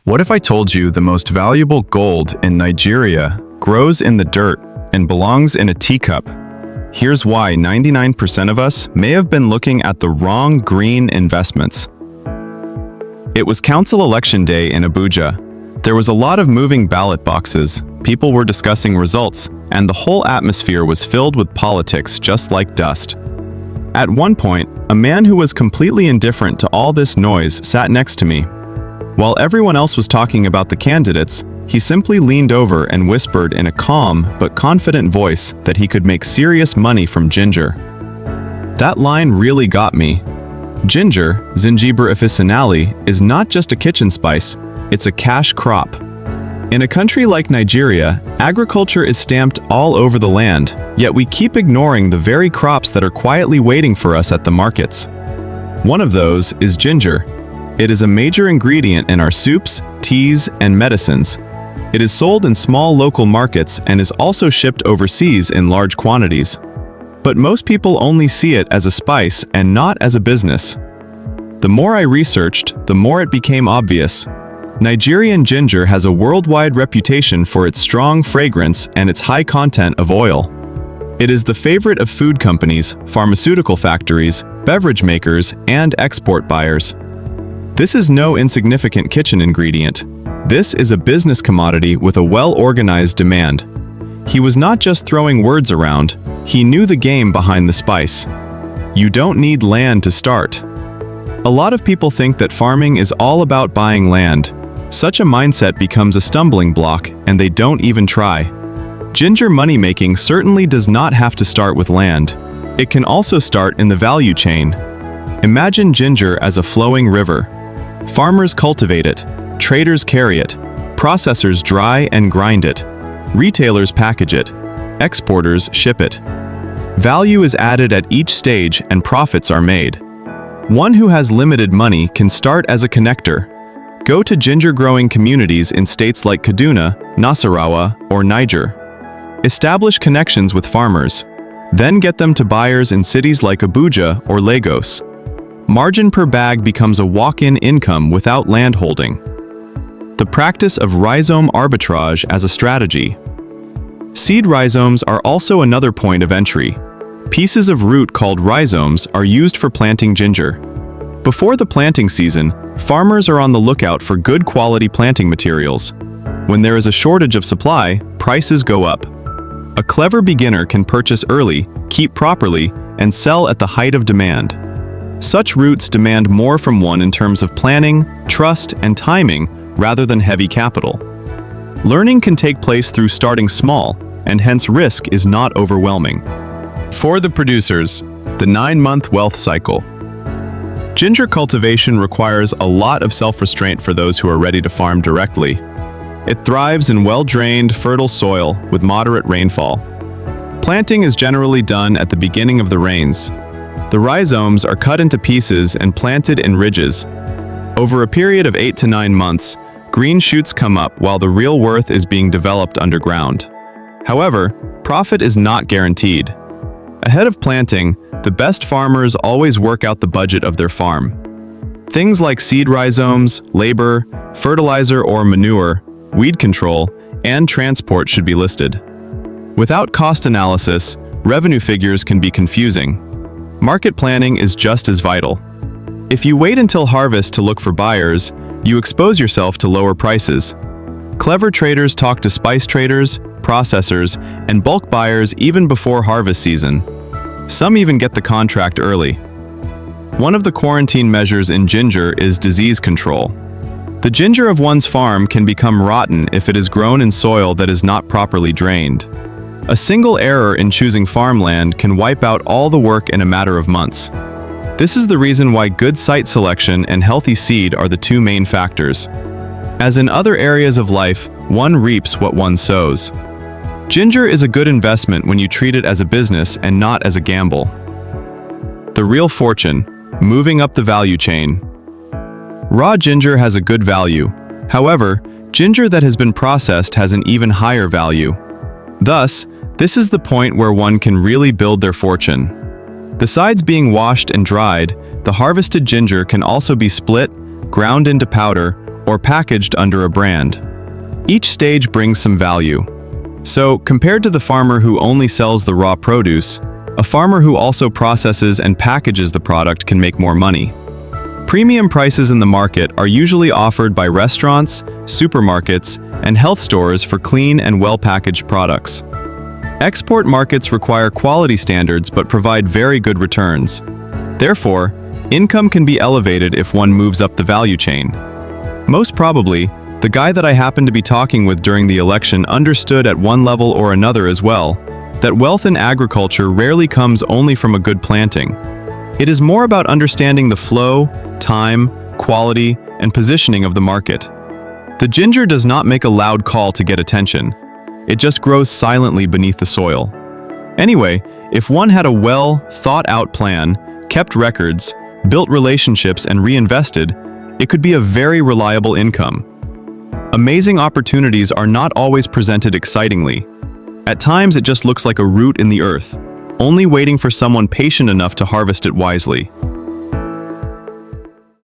What if I told you the most valuable gold in Nigeria grows in the dirt and belongs in a teacup? Here's why 99% of us may have been looking at the wrong green investments. It was council election day in Abuja. There was a lot of moving ballot boxes, people were discussing results, and the whole atmosphere was filled with politics just like dust. At one point, a man who was completely indifferent to all this noise sat next to me. While everyone else was talking about the candidates, he simply leaned over and whispered in a calm but confident voice that he could make serious money from ginger. That line really got me. Ginger, Zingiber officinale, is not just a kitchen spice, it's a cash crop. In a country like Nigeria, agriculture is stamped all over the land, yet we keep ignoring the very crops that are quietly waiting for us at the markets. One of those is ginger. It is a major ingredient in our soups, teas, and medicines. It is sold in small local markets and is also shipped overseas in large quantities. But most people only see it as a spice and not as a business. The more I researched, the more it became obvious. Nigerian ginger has a worldwide reputation for its strong fragrance and its high content of oil. It is the favorite of food companies, pharmaceutical factories, beverage makers, and export buyers. This is no insignificant kitchen ingredient. This is a business commodity with a well-organized demand. He was not just throwing words around, he knew the game behind the spice. You don't need land to start. A lot of people think that farming is all about buying land. Such a mindset becomes a stumbling block, and they don't even try. Ginger money-making certainly does not have to start with land. It can also start in the value chain. Imagine ginger as a flowing river. Farmers cultivate it, traders carry it, processors dry and grind it, retailers package it, exporters ship it. Value is added at each stage and profits are made. One who has limited money can start as a connector. Go to ginger-growing communities in states like Kaduna, Nasarawa, or Niger. Establish connections with farmers. Then get them to buyers in cities like Abuja or Lagos. Margin per bag becomes a walk-in income without landholding. The practice of rhizome arbitrage as a strategy. Seed rhizomes are also another point of entry. Pieces of root called rhizomes are used for planting ginger. Before the planting season, farmers are on the lookout for good quality planting materials. When there is a shortage of supply, prices go up. A clever beginner can purchase early, keep properly, and sell at the height of demand. Such roots demand more from one in terms of planning, trust, and timing rather than heavy capital. Learning can take place through starting small, and hence risk is not overwhelming. For the producers, the 9-month wealth cycle. Ginger cultivation requires a lot of self-restraint for those who are ready to farm directly. It thrives in well-drained, fertile soil with moderate rainfall. Planting is generally done at the beginning of the rains. The rhizomes are cut into pieces and planted in ridges. Over a period of 8 to 9 months, green shoots come up while the real worth is being developed underground. However, profit is not guaranteed. Ahead of planting, the best farmers always work out the budget of their farm. Things like seed rhizomes, labor, fertilizer or manure, weed control, and transport should be listed. Without cost analysis, revenue figures can be confusing. Market planning is just as vital. If you wait until harvest to look for buyers, you expose yourself to lower prices. Clever traders talk to spice traders, processors, and bulk buyers even before harvest season. Some even get the contract early. One of the quarantine measures in ginger is disease control. The ginger of one's farm can become rotten if it is grown in soil that is not properly drained. A single error in choosing farmland can wipe out all the work in a matter of months. This is the reason why good site selection and healthy seed are the two main factors. As in other areas of life, one reaps what one sows. Ginger is a good investment when you treat it as a business and not as a gamble. The real fortune, moving up the value chain. Raw ginger has a good value. However, ginger that has been processed has an even higher value. Thus, this is the point where one can really build their fortune. Besides being washed and dried, the harvested ginger can also be split, ground into powder, or packaged under a brand. Each stage brings some value. So, compared to the farmer who only sells the raw produce, a farmer who also processes and packages the product can make more money. Premium prices in the market are usually offered by restaurants, supermarkets, and health stores for clean and well-packaged products. Export markets require quality standards but provide very good returns. Therefore, income can be elevated if one moves up the value chain. Most probably, the guy that I happened to be talking with during the election understood at one level or another as well that wealth in agriculture rarely comes only from a good planting. It is more about understanding the flow, time, quality, and positioning of the market. The ginger does not make a loud call to get attention. It just grows silently beneath the soil. Anyway, if one had a well-thought-out plan, kept records, built relationships, and reinvested, it could be a very reliable income. Amazing opportunities are not always presented excitingly. At times, it just looks like a root in the earth, only waiting for someone patient enough to harvest it wisely.